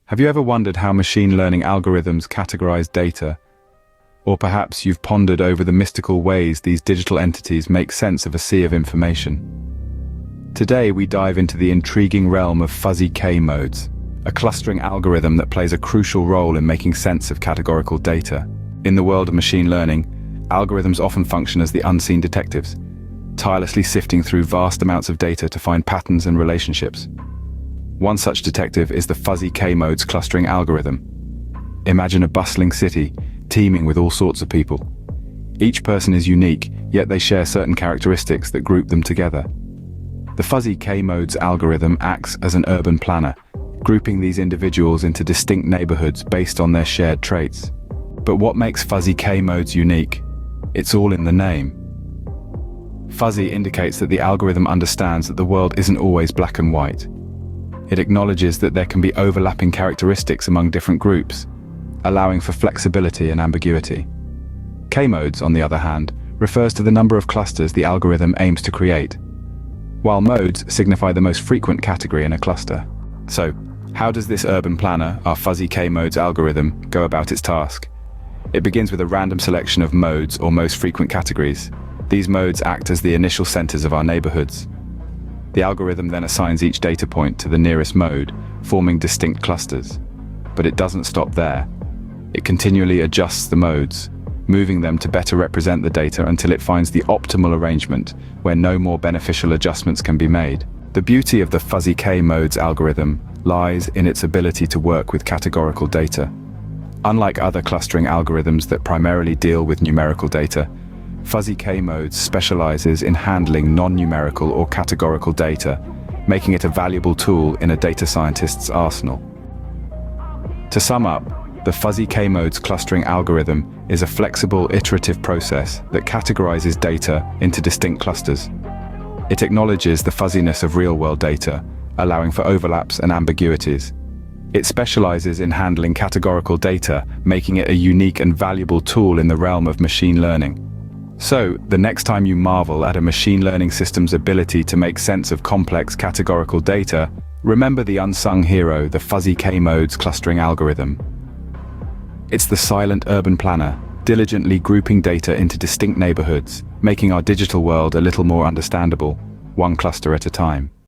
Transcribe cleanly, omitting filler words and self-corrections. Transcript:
Have you ever wondered how machine learning algorithms categorize data? Or perhaps you've pondered over the mystical ways these digital entities make sense of a sea of information. Today we dive into the intriguing realm of fuzzy K-modes, a clustering algorithm that plays a crucial role in making sense of categorical data. In the world of machine learning, algorithms often function as the unseen detectives, tirelessly sifting through vast amounts of data to find patterns and relationships. One such detective is the fuzzy K-modes clustering algorithm. Imagine a bustling city, teeming with all sorts of people. Each person is unique, yet they share certain characteristics that group them together. The fuzzy K-modes algorithm acts as an urban planner, grouping these individuals into distinct neighborhoods based on their shared traits. But what makes fuzzy K-modes unique? It's all in the name. Fuzzy indicates that the algorithm understands that the world isn't always black and white. It acknowledges that there can be overlapping characteristics among different groups, allowing for flexibility and ambiguity. K-modes, on the other hand, refers to the number of clusters the algorithm aims to create, while modes signify the most frequent category in a cluster. So, how does this urban planner, our fuzzy K-modes algorithm, go about its task? It begins with a random selection of modes or most frequent categories. These modes act as the initial centers of our neighborhoods. The algorithm then assigns each data point to the nearest mode, forming distinct clusters. But it doesn't stop there. It continually adjusts the modes, moving them to better represent the data until it finds the optimal arrangement where no more beneficial adjustments can be made. The beauty of the fuzzy K-modes algorithm lies in its ability to work with categorical data. Unlike other clustering algorithms that primarily deal with numerical data, fuzzy K-modes specializes in handling non-numerical or categorical data, making it a valuable tool in a data scientist's arsenal. To sum up, the fuzzy K-modes clustering algorithm is a flexible, iterative process that categorizes data into distinct clusters. It acknowledges the fuzziness of real-world data, allowing for overlaps and ambiguities. It specializes in handling categorical data, making it a unique and valuable tool in the realm of machine learning. So, the next time you marvel at a machine learning system's ability to make sense of complex categorical data, remember the unsung hero, the fuzzy K-modes clustering algorithm. It's the silent urban planner, diligently grouping data into distinct neighborhoods, making our digital world a little more understandable, one cluster at a time.